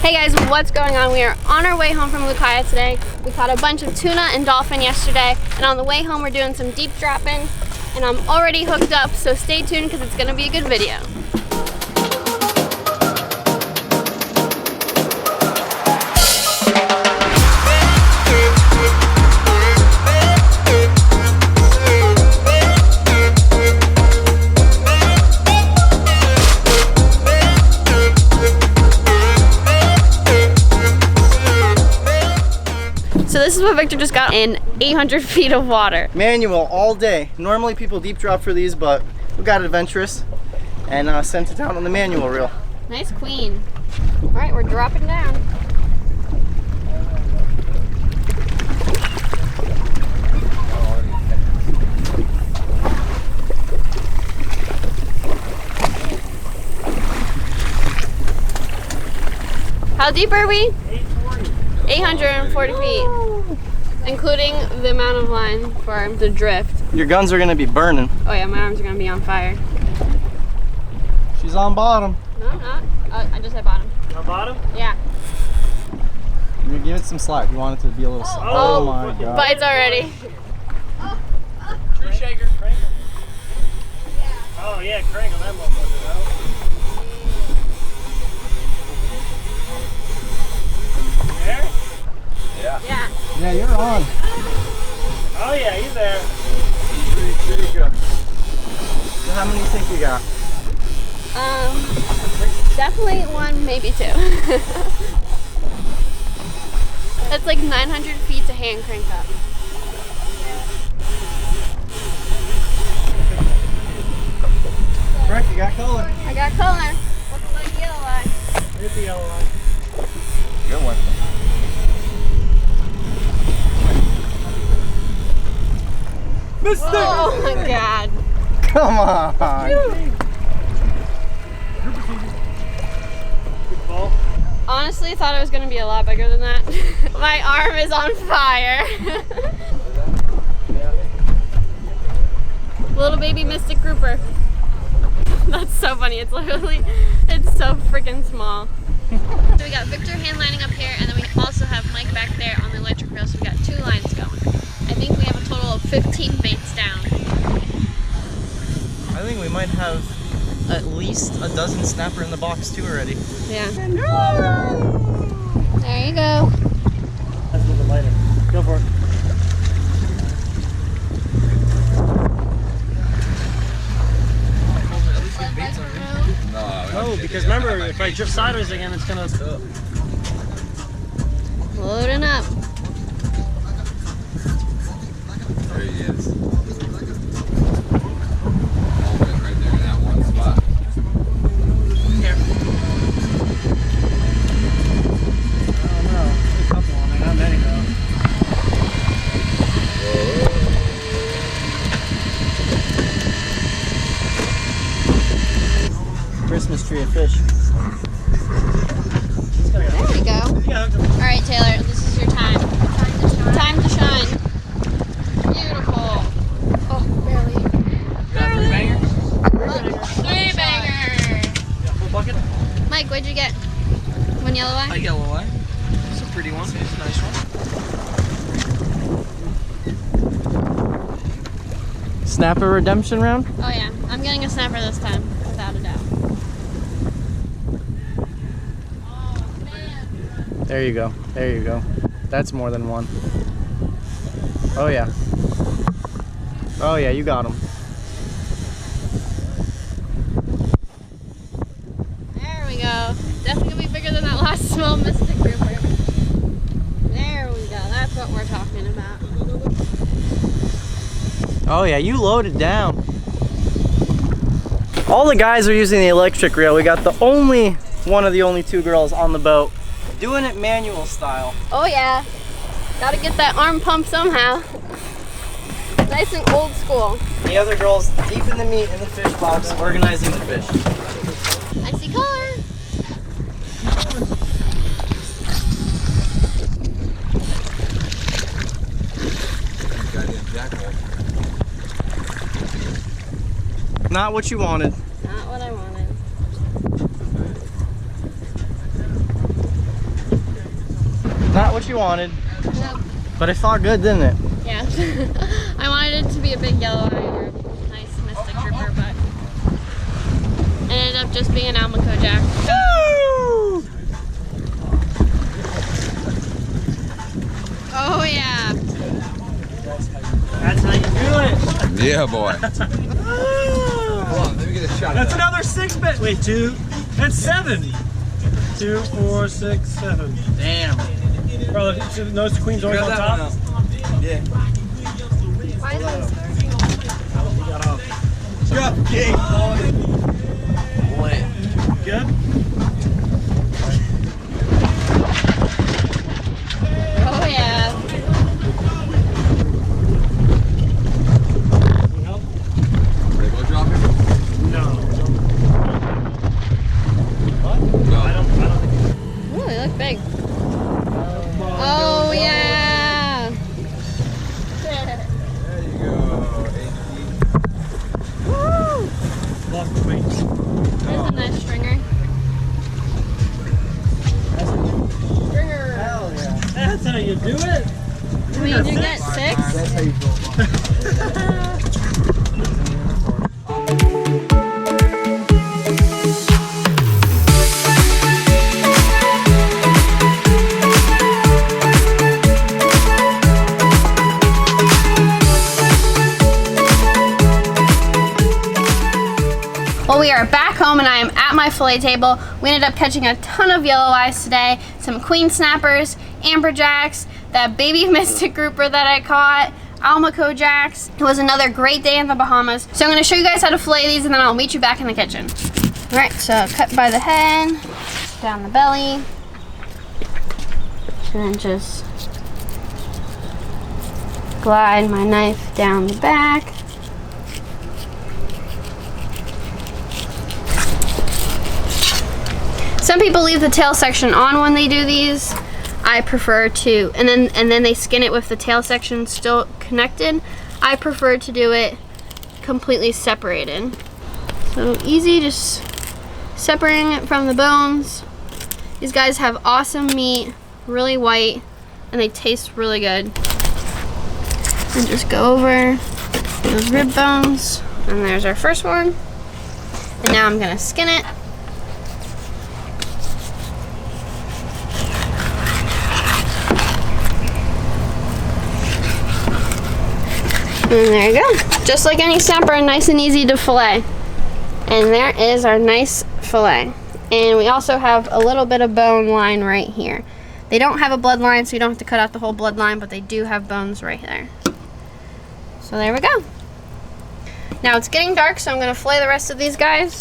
Hey guys, what's going on? We are on our way home from Lucaya today. We caught a bunch of tuna and dolphin yesterday, and on the way home we're doing some deep dropping, and I'm already hooked up, so stay tuned because it's going to be a good video. So this is what Victor just got in 800 feet of water. Manual all day. Normally people deep drop for these, but we got adventurous and sent it down on the manual reel. Nice queen. All right, we're dropping down. How deep are we? 840 feet, including the amount of line for the drift. Your guns are gonna be burning. Oh yeah, my arms are gonna be on fire. She's on bottom. No, I'm not. I just hit bottom. On bottom? Yeah. You give it some slack. You want it to be a little slack. Oh my god. But it's already. True shaker. Crank. Oh yeah, crank on that motherfucker, though. There? Yeah. Yeah, you're on. Oh yeah, he's there. There you go. So how many do you think you got? Definitely one, maybe two. That's like 900 feet to hand crank up. Brook, you got color. I got color. What's the yellow line? Here's the yellow line. Good one. Mistake! Oh my god. Come on. Good ball. Honestly, I thought it was going to be a lot bigger than that. My arm is on fire. Little baby mystic grouper. That's so funny. It's literally, it's so freaking small. So we got Victor hand lining up here, and then we also have Mike back there on the electric reel, so we got 2 lines going. I think we have a total of 15 baits down. I think we might have at least a dozen snapper in the box too already. Yeah. There you go. That's a little bit lighter. Go for it. No, because remember, if I drift sideways again, it's gonna. Loading up. There he is. Right there in that one spot. Oh no, a couple on there, not many though. Christmas tree of fish. There we go. All right, Taylor, this is your time. Time to shine. Beautiful. Oh, barely. Three bangers? 3 banger. Yeah, full bucket? Mike, what'd you get? 1 yellow eye? A yellow eye. It's a pretty one. It's a nice one. Snapper redemption round? Oh yeah, I'm getting a snapper this time, without a doubt. There you go. There you go. That's more than one. Oh yeah. Oh yeah, you got him. There we go. Definitely gonna be bigger than that last small mystic grouper. There we go. That's what we're talking about. Oh yeah, you loaded down. All the guys are using the electric reel. We got the only one of the only 2 girls on the boat doing it manual style. Oh yeah. Gotta get that arm pump somehow. Nice and old school. The other girls deep in the meat in the fish box organizing the fish. I see color. Goddamn jackal. Not what you wanted. Not what I wanted. Not what you wanted. No. But it saw good, didn't it? Yeah. I wanted it to be a big yellow eye or a nice mystic grouper, but it ended up just being an Almaco Jack. Woo! Oh yeah. That's how you do it. Yeah, boy. Hold on, let me get a shot. That's another 6 bet. Wait, 2. That's 7. 2, 4, 6, 7. Damn. Bro, notice the queen's always on top? Yeah. Cupcake. Good? Oh yeah. Rainbow dropping? No. No. I don't think. Ooh, they look big. Oh yeah. There you go. Woo! Lost the weight. There's a nice stringer. Stringer. Hell yeah. That's how you do it. I mean, you get 6. That's how you feel about Well, we are back home and I am at my fillet table. We ended up catching a ton of yellow eyes today, some queen snappers, amberjacks, that baby mystic grouper that I caught, Almaco jacks. It was another great day in the Bahamas. So I'm gonna show you guys how to fillet these and then I'll meet you back in the kitchen. All right, so cut by the head, down the belly, and then just glide my knife down the back. Some people leave the tail section on when they do these. I prefer to, and then they skin it with the tail section still connected. I prefer to do it completely separated. So easy, just separating it from the bones. These guys have awesome meat, really white, and they taste really good. And just go over those rib bones, and there's our first one. And now I'm gonna skin it. And there you go. Just like any snapper, nice and easy to fillet. And there is our nice fillet. And we also have a little bit of bone line right here. They don't have a bloodline, so you don't have to cut out the whole bloodline, but they do have bones right there. So there we go. Now it's getting dark, so I'm gonna fillet the rest of these guys.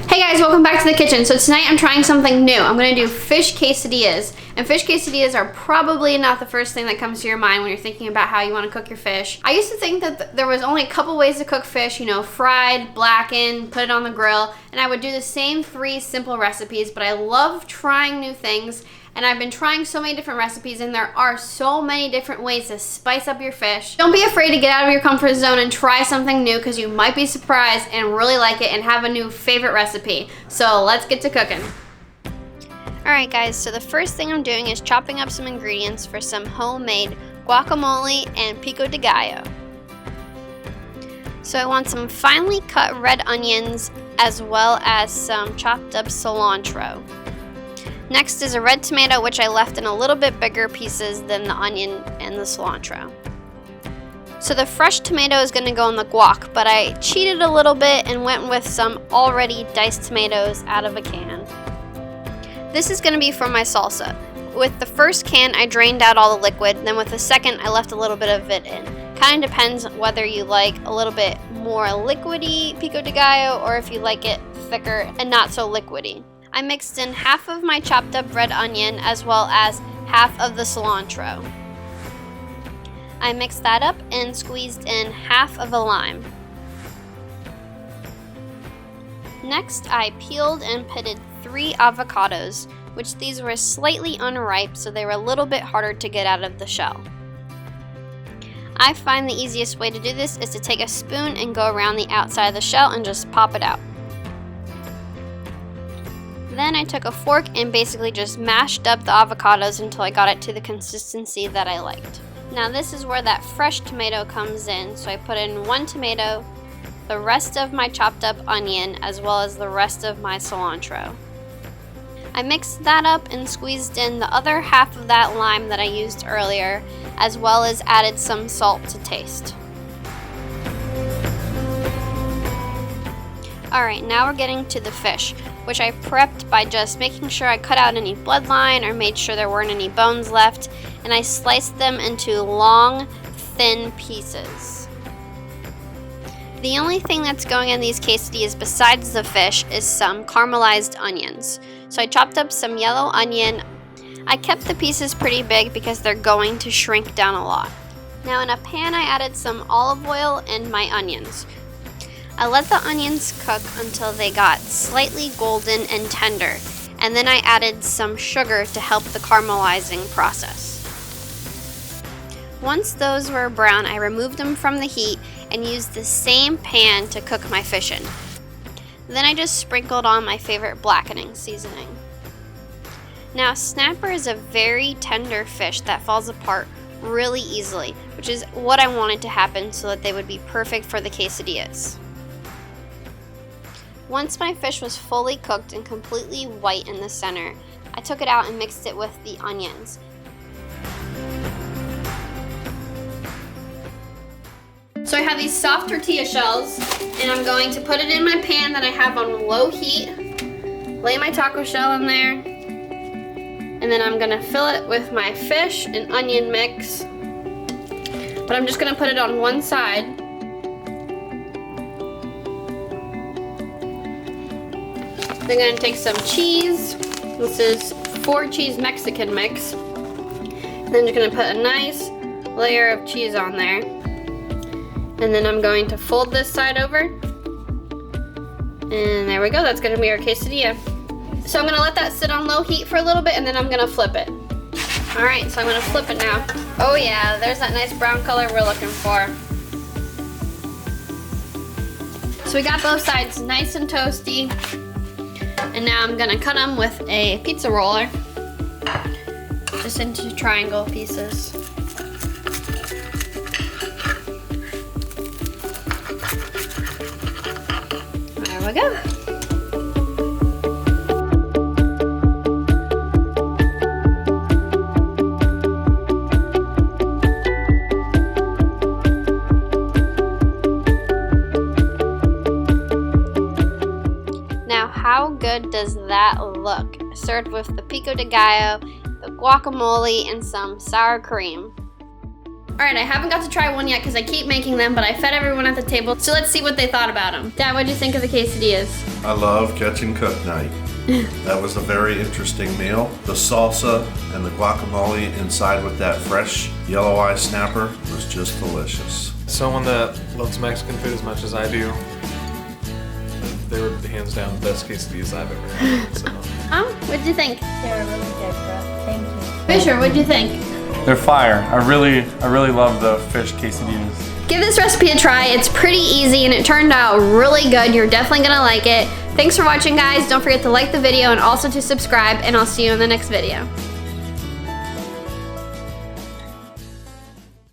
Hey guys, welcome back to the kitchen. So tonight I'm trying something new. I'm gonna do fish quesadillas. And fish quesadillas are probably not the first thing that comes to your mind when you're thinking about how you wanna cook your fish. I used to think that there was only a couple ways to cook fish, you know, fried, blackened, put it on the grill, and I would do the same 3 simple recipes, but I love trying new things. And I've been trying so many different recipes, and there are so many different ways to spice up your fish. Don't be afraid to get out of your comfort zone and try something new, because you might be surprised and really like it and have a new favorite recipe. So let's get to cooking. Alright guys, so the first thing I'm doing is chopping up some ingredients for some homemade guacamole and pico de gallo. So I want some finely cut red onions as well as some chopped up cilantro. Next is a red tomato, which I left in a little bit bigger pieces than the onion and the cilantro. So the fresh tomato is going to go in the guac, but I cheated a little bit and went with some already diced tomatoes out of a can. This is going to be for my salsa. With the first can, I drained out all the liquid, then with the second, I left a little bit of it in. Kind of depends whether you like a little bit more liquidy pico de gallo or if you like it thicker and not so liquidy. I mixed in half of my chopped up red onion as well as half of the cilantro. I mixed that up and squeezed in half of a lime. Next, I peeled and pitted 3 avocados, which these were slightly unripe, so they were a little bit harder to get out of the shell. I find the easiest way to do this is to take a spoon and go around the outside of the shell and just pop it out. Then I took a fork and basically just mashed up the avocados until I got it to the consistency that I liked. Now this is where that fresh tomato comes in, so I put in 1 tomato, the rest of my chopped up onion, as well as the rest of my cilantro. I mixed that up and squeezed in the other half of that lime that I used earlier, as well as added some salt to taste. Alright, now we're getting to the fish, which I prepped by just making sure I cut out any bloodline or made sure there weren't any bones left, and I sliced them into long, thin pieces. The only thing that's going in these quesadillas besides the fish is some caramelized onions. So I chopped up some yellow onion. I kept the pieces pretty big because they're going to shrink down a lot. Now in a pan I added some olive oil and my onions. I let the onions cook until they got slightly golden and tender, and then I added some sugar to help the caramelizing process. Once those were brown, I removed them from the heat and used the same pan to cook my fish in. Then I just sprinkled on my favorite blackening seasoning. Now, snapper is a very tender fish that falls apart really easily, which is what I wanted to happen so that they would be perfect for the quesadillas. Once my fish was fully cooked and completely white in the center, I took it out and mixed it with the onions. So I have these soft tortilla shells, and I'm going to put it in my pan that I have on low heat, lay my taco shell in there, and then I'm gonna fill it with my fish and onion mix. But I'm just gonna put it on one side. Then I'm gonna take some cheese. This is 4 cheese Mexican mix. Then I'm gonna put a nice layer of cheese on there. And then I'm going to fold this side over. And there we go, that's gonna be our quesadilla. So I'm gonna let that sit on low heat for a little bit and then I'm gonna flip it. All right, so I'm gonna flip it now. Oh yeah, there's that nice brown color we're looking for. So we got both sides nice and toasty. And now I'm gonna cut them with a pizza roller, just into triangle pieces. There we go. How good does that look? Served with the pico de gallo, the guacamole, and some sour cream. Alright, I haven't got to try one yet because I keep making them, but I fed everyone at the table, so let's see what they thought about them. Dad, what did you think of the quesadillas? I love catch and cook night. That was a very interesting meal. The salsa and the guacamole inside with that fresh yellow eye snapper was just delicious. Someone that loves Mexican food as much as I do, they were hands down the best quesadillas I've ever had. So. What'd you think? They were really good, bro. Thank you. Fisher, what'd you think? They're fire. I really love the fish quesadillas. Give this recipe a try. It's pretty easy and it turned out really good. You're definitely gonna like it. Thanks for watching, guys. Don't forget to like the video and also to subscribe, and I'll see you in the next video.